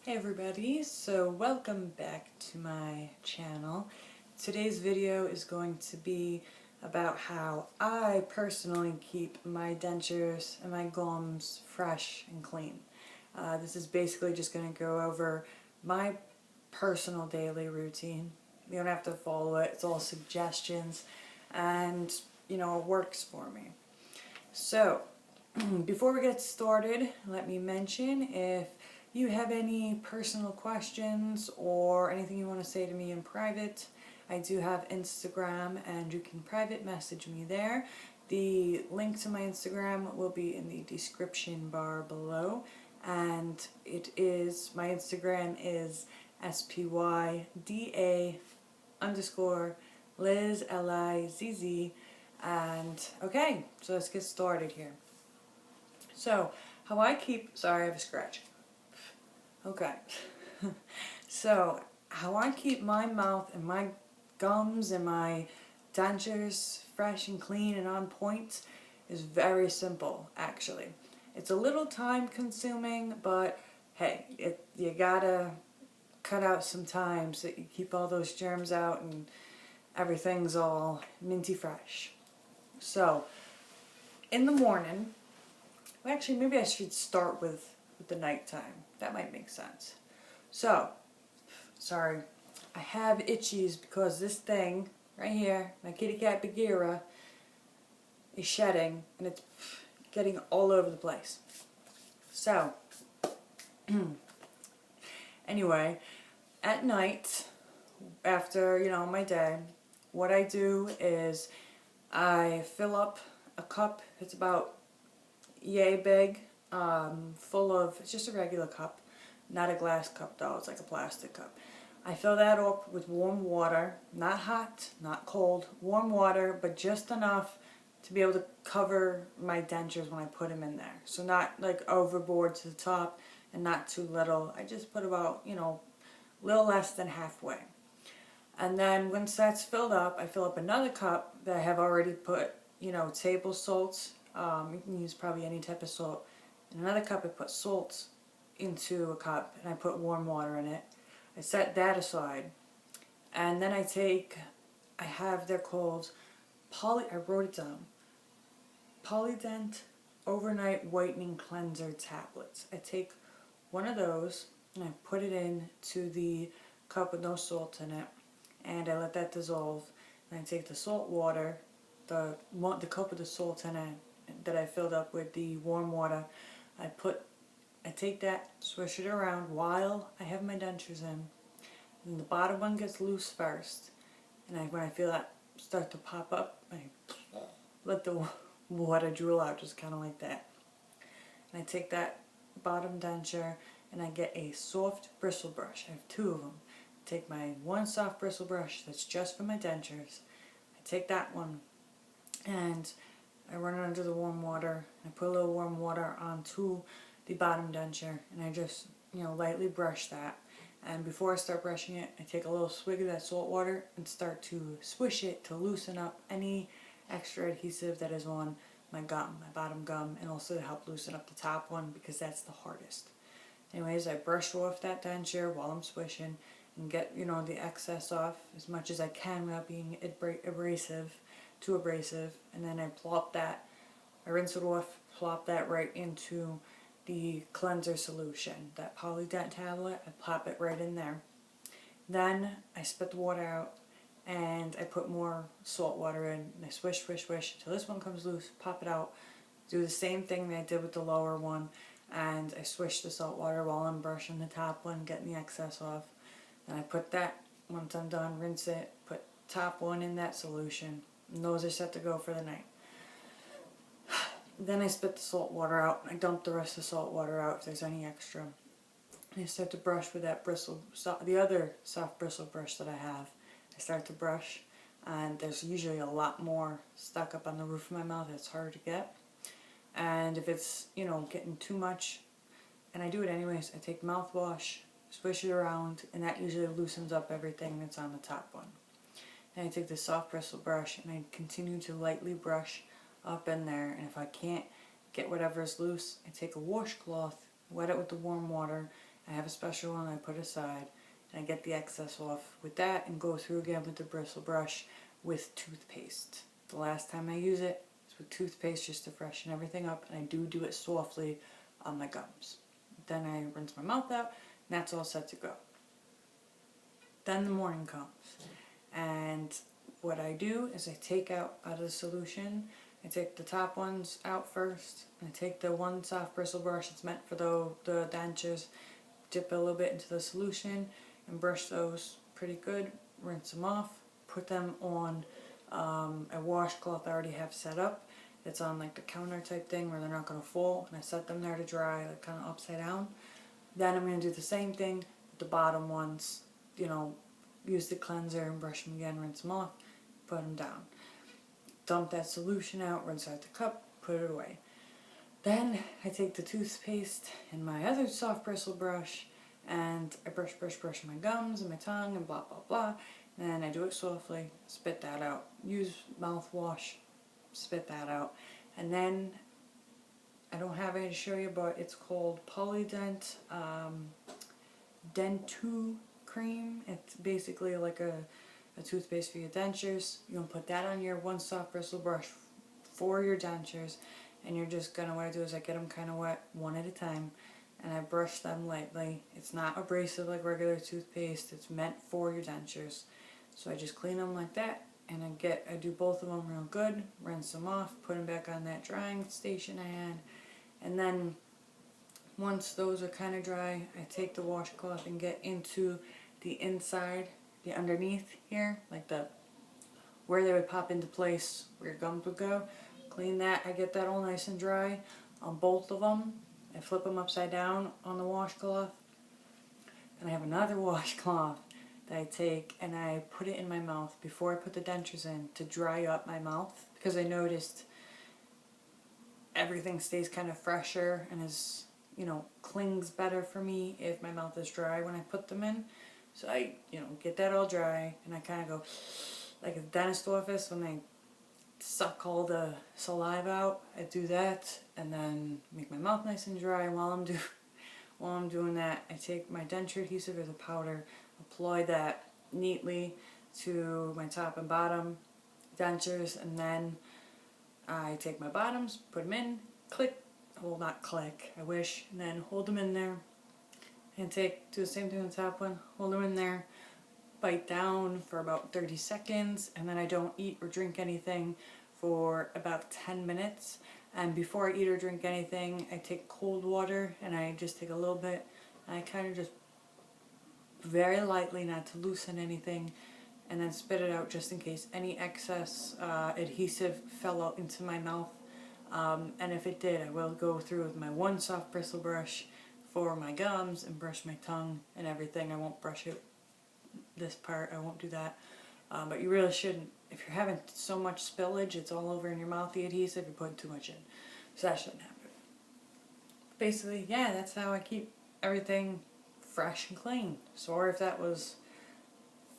Hey everybody, so welcome back to my channel. Today's video is going to be about how I personally keep my dentures and my gums fresh and clean. This is basically just going to go over my personal daily routine. You don't have to follow it, it's all suggestions and it works for me. So before we get started, let me mention if you have any personal questions or anything you want to say to me in private, I do have Instagram and you can private message me there. The link to my Instagram will be in the description bar below, and my Instagram is spyda_Liz Lizz. And okay, so let's get started here. So how I keep, sorry I have a scratch. Okay, so how I keep my mouth and my gums and my dentures fresh and clean and on point is very simple, actually. It's a little time consuming, but hey, you gotta cut out some time so that you keep all those germs out and everything's all minty fresh. So, in the morning, well, actually maybe I should start with the nighttime. That might make sense. So, sorry, I have itchies because this thing right here, my kitty cat Bagheera, is shedding and it's getting all over the place. So, anyway, at night, after, my day, what I do is I fill up a cup. It's about yay big, full of, it's just a regular cup, not a glass cup though, it's like a plastic cup. I fill that up with warm water, not hot, not cold, warm water, but just enough to be able to cover my dentures when I put them in there. So not like overboard to the top and not too little. I just put about, a little less than halfway. And then once that's filled up, I fill up another cup that I have already put, table salt. You can use probably any type of salt. In another cup I put salt into a cup and I put warm water in it. I set that aside. And then they're called, I wrote it down, Polydent Overnight Whitening Cleanser Tablets. I take one of those and I put it into the cup with no salt in it and I let that dissolve. And I take the salt water, the cup with the salt in it, that I filled up with the warm water, I take that, swish it around while I have my dentures in, and the bottom one gets loose first, and when I feel that start to pop up, I let the water drool out, just kind of like that. And I take that bottom denture and I get a soft bristle brush. I have two of them. I take my one soft bristle brush that's just for my dentures. I take that one and I run it under the warm water. I put a little warm water onto the bottom denture and I just, lightly brush that. And before I start brushing it, I take a little swig of that salt water and start to swish it to loosen up any extra adhesive that is on my gum, my bottom gum, and also to help loosen up the top one because that's the hardest. Anyways, I brush off that denture while I'm swishing and get, the excess off as much as I can without being too abrasive, and then I I rinse it off, plop that right into the cleanser solution, that Polydent tablet. I plop it right in there. Then I spit the water out and I put more salt water in and I swish, swish, swish until this one comes loose, pop it out, do the same thing that I did with the lower one, and I swish the salt water while I'm brushing the top one, getting the excess off. Then I put that, once I'm done, rinse it, put top one in that solution, and those are set to go for the night. Then I spit the salt water out. I dump the rest of the salt water out if there's any extra. And I start to brush with that the other soft bristle brush that I have. I start to brush, and there's usually a lot more stuck up on the roof of my mouth. It's hard to get. And if it's, getting too much, and I do it anyways, I take mouthwash, swish it around, and that usually loosens up everything that's on the top one. Then I take the soft bristle brush and I continue to lightly brush up in there, and if I can't get whatever's loose, I take a washcloth, wet it with the warm water, I have a special one I put aside, and I get the excess off with that and go through again with the bristle brush with toothpaste. The last time I use it is with toothpaste just to freshen everything up, and I do it softly on my gums. Then I rinse my mouth out, and that's all set to go. Then the morning comes, and what I do is I take out of the solution, I take the top ones out first, and I take the one soft bristle brush that's meant for the dentures, dip it a little bit into the solution, and brush those pretty good, rinse them off, put them on a washcloth I already have set up. It's on like the counter type thing where they're not going to fall, and I set them there to dry, like kind of upside down. Then I'm going to do the same thing with the bottom ones, you know, use the cleanser and brush them again, rinse them off, put them down. Dump that solution out, rinse out the cup, put it away. Then I take the toothpaste and my other soft bristle brush, and I brush my gums and my tongue and blah blah blah. And then I do it softly, spit that out. Use mouthwash, spit that out. And then, I don't have any to show you, but it's called Polydent Dentures cream. It's basically like a toothpaste for your dentures. You're going to put that on your one soft bristle brush for your dentures, and you're just going to, what I do is I get them kind of wet one at a time, and I brush them lightly. It's not abrasive like regular toothpaste, it's meant for your dentures. So I just clean them like that, and I do both of them real good, rinse them off, put them back on that drying station I had, and then once those are kind of dry, I take the washcloth and get into the inside, the underneath here, like where they would pop into place, where your gums would go. Clean that. I get that all nice and dry on both of them. I flip them upside down on the washcloth, and I have another washcloth that I take and I put it in my mouth before I put the dentures in to dry up my mouth, because I noticed everything stays kind of fresher and is, you know, clings better for me if my mouth is dry when I put them in. So I, you know, get that all dry, and I kind of go like a dentist office when they suck all the saliva out. I do that, and then make my mouth nice and dry. While I'm doing that, I take my denture adhesive as a powder, apply that neatly to my top and bottom dentures, and then I take my bottoms, put them in, click, well not click, I wish, and then hold them in there, and do the same thing on the top one, hold them in there, bite down for about 30 seconds, and then I don't eat or drink anything for about 10 minutes. And before I eat or drink anything, I take cold water, and I just take a little bit, and I kind of just very lightly, not to loosen anything, and then spit it out just in case any excess adhesive fell out into my mouth. And if it did, I will go through with my one soft bristle brush for my gums and brush my tongue and everything. I won't brush it, this part, I won't do that. But you really shouldn't. If you're having so much spillage, it's all over in your mouth, the adhesive, you're putting too much in. So that shouldn't happen. Basically, yeah, that's how I keep everything fresh and clean. Sorry if that was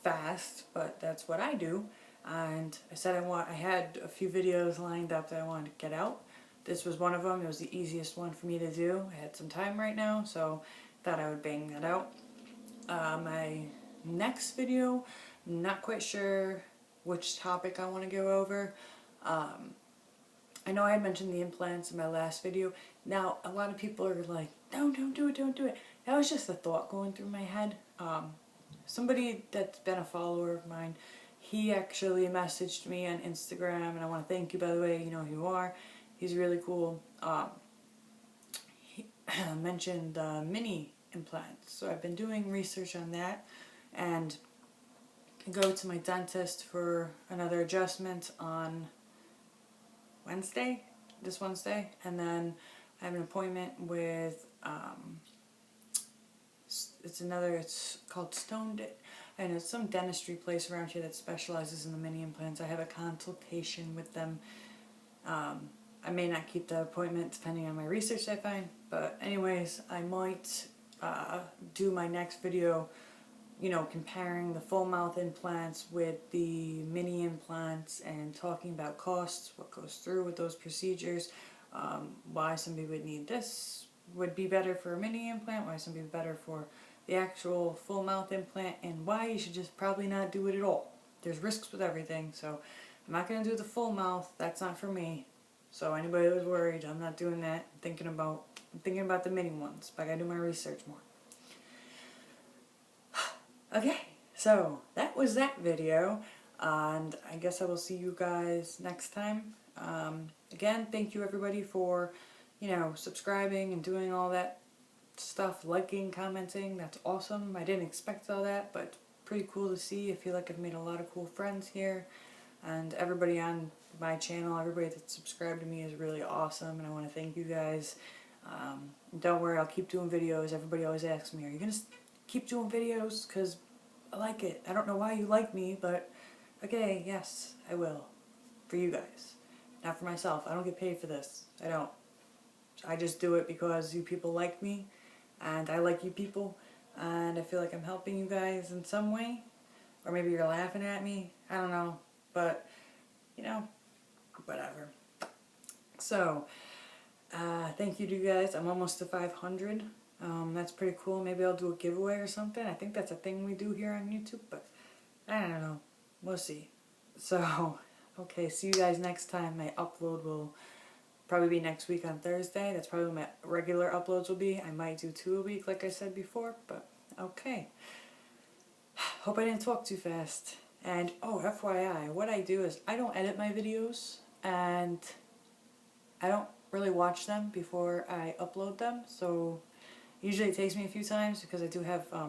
fast, but that's what I do. And I said I had a few videos lined up that I wanted to get out. This was one of them. It was the easiest one for me to do. I had some time right now, so thought I would bang that out. My next video, I'm not quite sure which topic I want to go over. I know I had mentioned the implants in my last video. Now, a lot of people are like, no, don't do it, don't do it. That was just a thought going through my head. Somebody that's been a follower of mine, he actually messaged me on Instagram, and I want to thank you, by the way, you know who you are. He's really cool. He mentioned mini implants, so I've been doing research on that, and I go to my dentist for another adjustment on this Wednesday, and then I have an appointment with it's called Stone, and it's some dentistry place around here that specializes in the mini implants. I have a consultation with them. I may not keep the appointment depending on my research I find, but anyways, I might do my next video, you know, comparing the full mouth implants with the mini implants and talking about costs, what goes through with those procedures, why somebody would need this would be better for a mini implant, why some would be better for the actual full mouth implant, and why you should just probably not do it at all. There's risks with everything, so I'm not going to do the full mouth. That's not for me. So anybody who's worried, I'm not doing that. I'm thinking about the mini ones, but I gotta do my research more. Okay, so that was that video, and I guess I will see you guys next time. Again, thank you everybody for, subscribing and doing all that stuff, liking, commenting. That's awesome. I didn't expect all that, but pretty cool to see. I feel like I've made a lot of cool friends here, and everybody on my channel, everybody that subscribed to me is really awesome, and I want to thank you guys. Don't worry, I'll keep doing videos. Everybody always asks me, are you going to keep doing videos? Because I like it. I don't know why you like me, but okay, yes, I will. For you guys. Not for myself. I don't get paid for this. I don't. I just do it because you people like me, and I like you people, and I feel like I'm helping you guys in some way. Or maybe you're laughing at me. I don't know. But, whatever. So, thank you to you guys. I'm almost to 500. That's pretty cool. Maybe I'll do a giveaway or something. I think that's a thing we do here on YouTube, but I don't know. We'll see. So, okay, see you guys next time. My upload will probably be next week on Thursday. That's probably my regular uploads will be. I might do 2 a week like I said before, but okay. Hope I didn't talk too fast. And, oh, FYI, what I do is I don't edit my videos, and I don't really watch them before I upload them, so usually it takes me a few times because I do have, I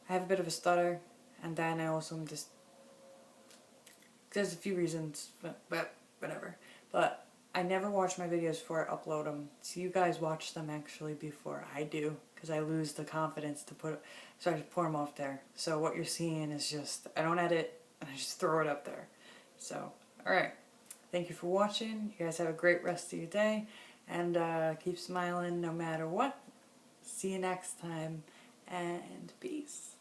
have a bit of a stutter, and then I also am just, there's a few reasons, but whatever. But I never watch my videos before I upload them, so you guys watch them actually before I do, because I lose the confidence to so I just pour them off there. So what you're seeing is just, I don't edit, and I just throw it up there. So, alright. Thank you for watching. You guys have a great rest of your day, and keep smiling no matter what. See you next time, and peace.